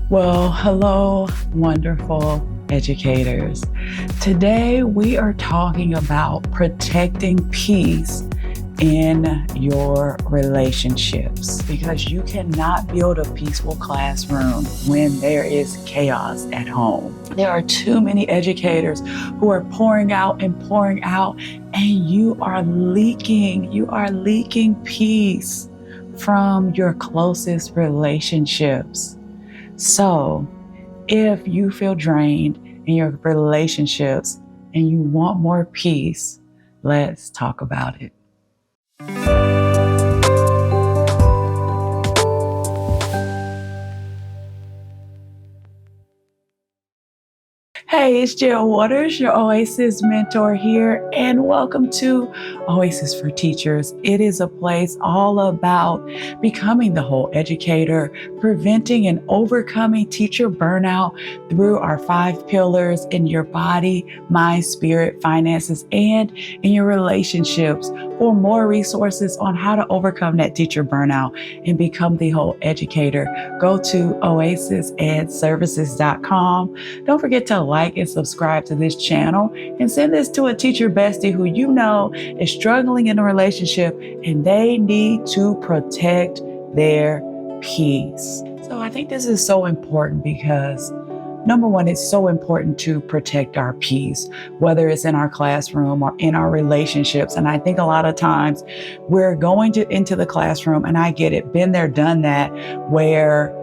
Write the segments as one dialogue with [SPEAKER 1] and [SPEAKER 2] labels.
[SPEAKER 1] Well, hello, wonderful educators. Today we are talking about protecting peace in your relationships because you cannot build a peaceful classroom when there is chaos at home. There are too many educators who are pouring out, and you are leaking. You are leaking peace from your closest relationships. So, if you feel drained in your relationships and you want more peace, let's talk about it. Hey, it's Jill Waters, your Oasis mentor here, and welcome to Oasis for Teachers. It is a place all about becoming the whole educator, preventing and overcoming teacher burnout through our 5 pillars in your body, mind, spirit, finances, and in your relationships. For more resources on how to overcome that teacher burnout and become the whole educator, go to oasisedservices.com. Don't forget to like and subscribe to this channel and send this to a teacher bestie who you know is struggling in a relationship and they need to protect their peace. So I think this is so important because number one, it's so important to protect our peace, whether it's in our classroom or in our relationships. And I think a lot of times we're going into the classroom, and I get it, been there, done that, where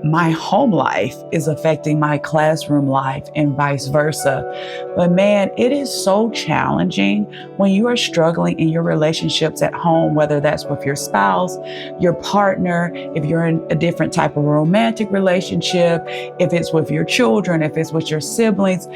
[SPEAKER 1] my home life is affecting my classroom life and vice versa. But man, it is so challenging when you are struggling in your relationships at home, whether that's with your spouse, your partner, if you're in a different type of romantic relationship, if it's with your children, if it's with your siblings,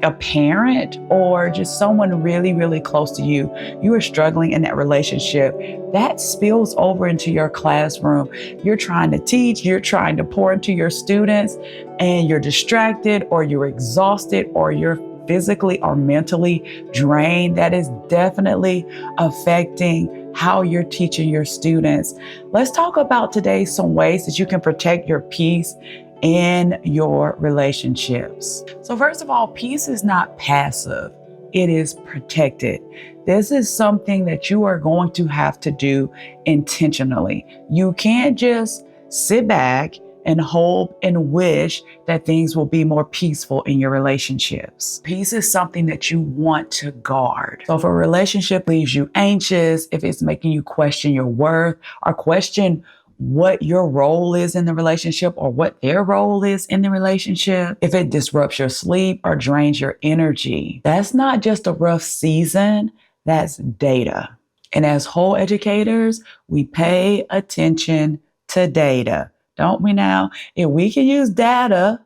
[SPEAKER 1] a parent or just someone really, really close to you, you are struggling in that relationship. That spills over into your classroom. You're trying to teach, you're trying to pour into your students, and you're distracted or you're exhausted or you're physically or mentally drained. That is definitely affecting how you're teaching your students. Let's talk about today some ways that you can protect your peace in your relationships. So first of all, peace is not passive. It is protected. This is something that you are going to have to do intentionally. You can't just sit back and hope and wish that things will be more peaceful in your relationships. Peace is something that you want to guard. So if a relationship leaves you anxious, if it's making you question your worth or question what your role is in the relationship or what their role is in the relationship, if it disrupts your sleep or drains your energy, that's not just a rough season, that's data. And as whole educators, we pay attention to data, don't we now? If we can use data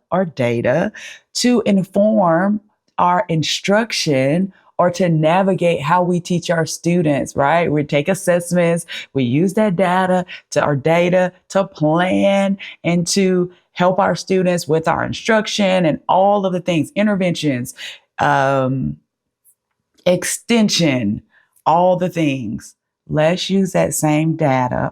[SPEAKER 1] to inform our instruction or to navigate how we teach our students, right? We take assessments, we use that data to plan and to help our students with our instruction and all of the things, interventions, extension, all the things. Let's use that same data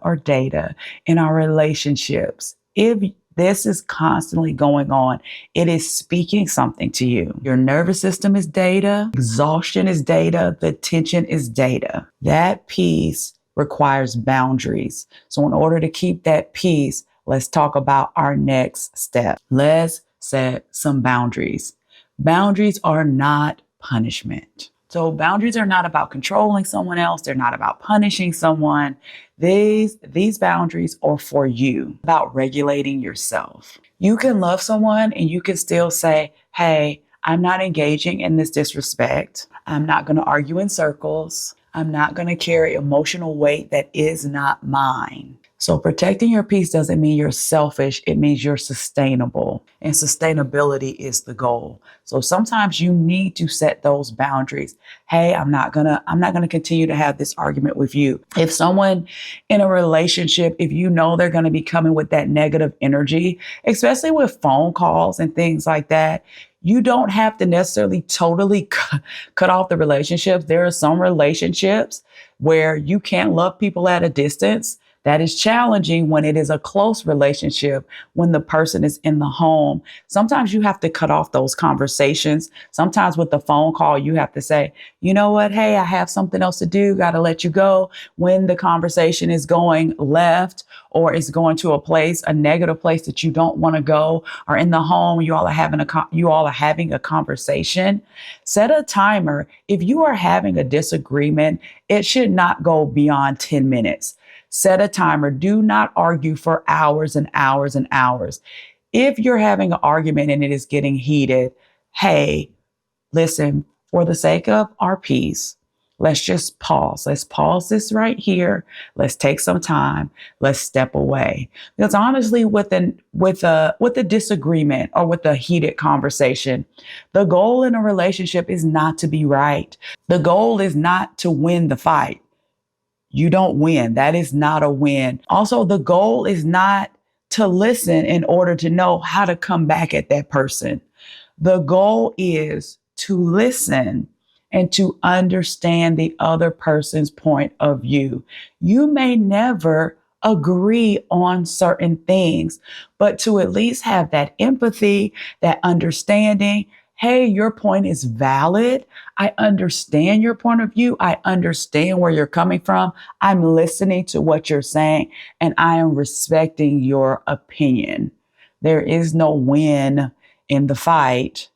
[SPEAKER 1] in our relationships. If this is constantly going on, it is speaking something to you. Your nervous system is data, exhaustion is data, the tension is data. That peace requires boundaries. So in order to keep that peace, let's talk about our next step. Let's set some boundaries. Boundaries are not punishment. So boundaries are not about controlling someone else. They're not about punishing someone. These boundaries are for you, about regulating yourself. You can love someone and you can still say, hey, I'm not engaging in this disrespect. I'm not going to argue in circles. I'm not going to carry emotional weight that is not mine. So protecting your peace doesn't mean you're selfish. It means you're sustainable, and sustainability is the goal. So sometimes you need to set those boundaries. Hey, I'm not gonna continue to have this argument with you. If someone in a relationship, if you know they're going to be coming with that negative energy, especially with phone calls and things like that, you don't have to necessarily totally cut off the relationships. There are some relationships where you can't love people at a distance. That is challenging when it is a close relationship, when the person is in the home. Sometimes you have to cut off those conversations. Sometimes with the phone call, you have to say, you know what? Hey, I have something else to do. Got to let you go. When the conversation is going left or is going to a negative place that you don't want to go, or in the home, you all are having a conversation. Set a timer. If you are having a disagreement, it should not go beyond 10 minutes. Set a timer. Do not argue for hours and hours and hours. If you're having an argument and it is getting heated, hey, listen, for the sake of our peace, let's just pause. Let's pause this right here. Let's take some time. Let's step away. Because honestly, with a disagreement or with a heated conversation, the goal in a relationship is not to be right. The goal is not to win the fight. You don't win. That is not a win. Also, the goal is not to listen in order to know how to come back at that person. The goal is to listen and to understand the other person's point of view. You may never agree on certain things, but to at least have that empathy, that understanding. Hey, your point is valid. I understand your point of view. I understand where you're coming from. I'm listening to what you're saying, and I am respecting your opinion. There is no win in the fight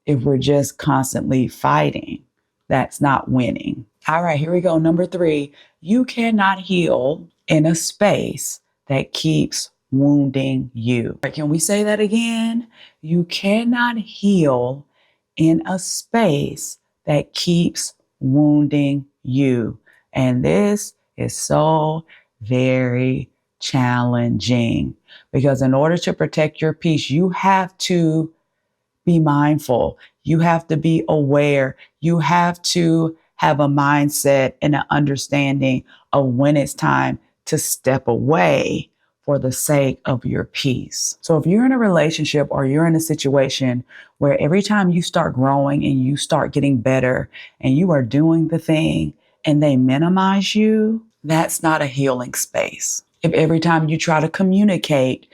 [SPEAKER 1] if we're just constantly fighting. That's not winning. All right, here we go. Number 3, you cannot heal in a space that keeps wounding you. Can we say that again? You cannot heal in a space that keeps wounding you. And this is so very challenging because in order to protect your peace, you have to be mindful. You have to be aware. You have to have a mindset and an understanding of when it's time to step away for the sake of your peace. So if you're in a relationship or you're in a situation where every time you start growing and you start getting better and you are doing the thing and they minimize you, that's not a healing space. If every time you try to communicate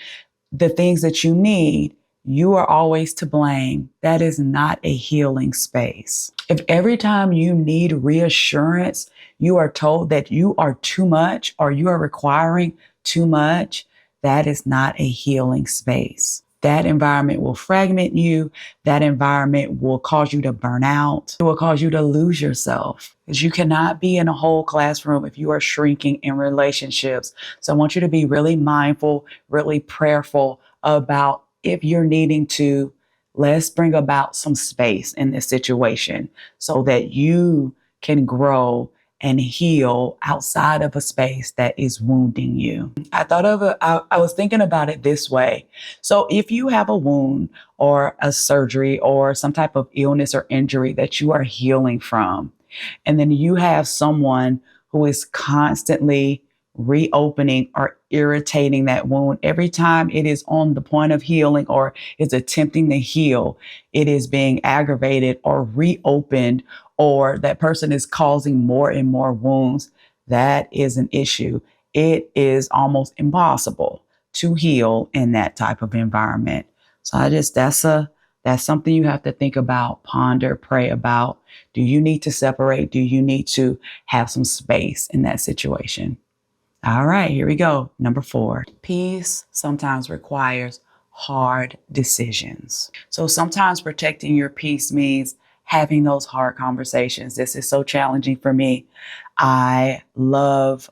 [SPEAKER 1] the things that you need, you are always to blame, that is not a healing space. If every time you need reassurance, you are told that you are too much or you are requiring too much, that is not a healing space. That environment will fragment you. That environment will cause you to burn out. It will cause you to lose yourself because you cannot be in a whole classroom if you are shrinking in relationships. So I want you to be really mindful, really prayerful about if you're needing to, let's bring about some space in this situation so that you can grow and heal outside of a space that is wounding you. I was thinking about it this way. So if you have a wound or a surgery or some type of illness or injury that you are healing from, and then you have someone who is constantly reopening or irritating that wound every time it is on the point of healing or is attempting to heal, it is being aggravated or reopened, or that person is causing more and more wounds. That is an issue. It is almost impossible to heal in that type of environment. So that's something you have to think about, ponder, pray about. Do you need to separate? Do you need to have some space in that situation? All right, here we go. Number 4, peace sometimes requires hard decisions. So sometimes protecting your peace means having those hard conversations. This is so challenging for me. I love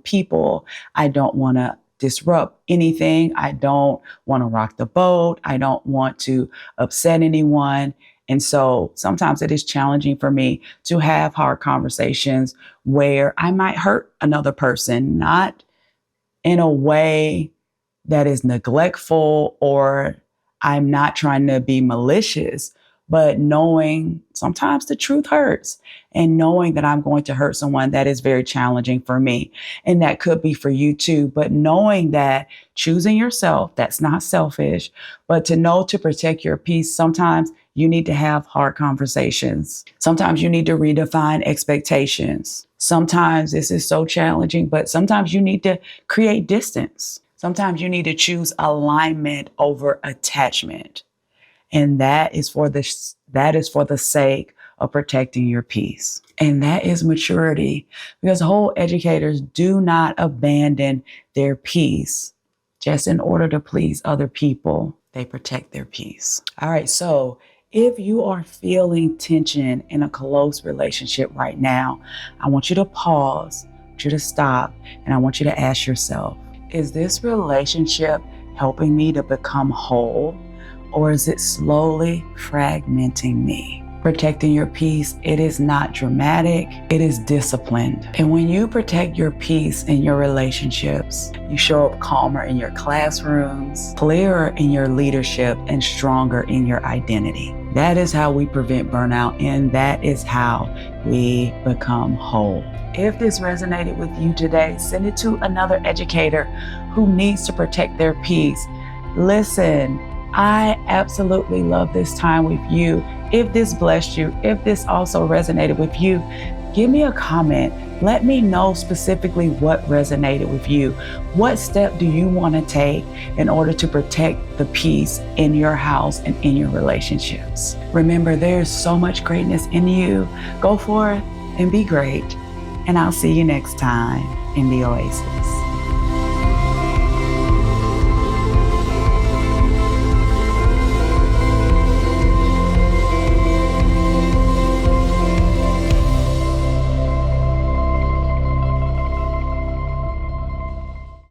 [SPEAKER 1] people. I don't want to disrupt anything. I don't want to rock the boat. I don't want to upset anyone. And so sometimes it is challenging for me to have hard conversations where I might hurt another person, not in a way that is neglectful or I'm not trying to be malicious, but knowing sometimes the truth hurts and knowing that I'm going to hurt someone, that is very challenging for me. And that could be for you too. But knowing that choosing yourself, that's not selfish, but to know to protect your peace, sometimes you need to have hard conversations. Sometimes you need to redefine expectations. Sometimes this is so challenging, but sometimes you need to create distance. Sometimes you need to choose alignment over attachment. And that is for the sake of protecting your peace. And that is maturity, because whole educators do not abandon their peace just in order to please other people. They protect their peace. All right, so if you are feeling tension in a close relationship right now, I want you to pause, I want you to stop, and I want you to ask yourself, is this relationship helping me to become whole, or is it slowly fragmenting me? Protecting your peace, it is not dramatic, it is disciplined. And when you protect your peace in your relationships, you show up calmer in your classrooms, clearer in your leadership, and stronger in your identity. That is how we prevent burnout, and that is how we become whole. If this resonated with you today, send it to another educator who needs to protect their peace. Listen, I absolutely love this time with you. If this blessed you, if this also resonated with you, give me a comment. Let me know specifically what resonated with you. What step do you want to take in order to protect the peace in your house and in your relationships? Remember, there's so much greatness in you. Go forth and be great. And I'll see you next time in the Oasis.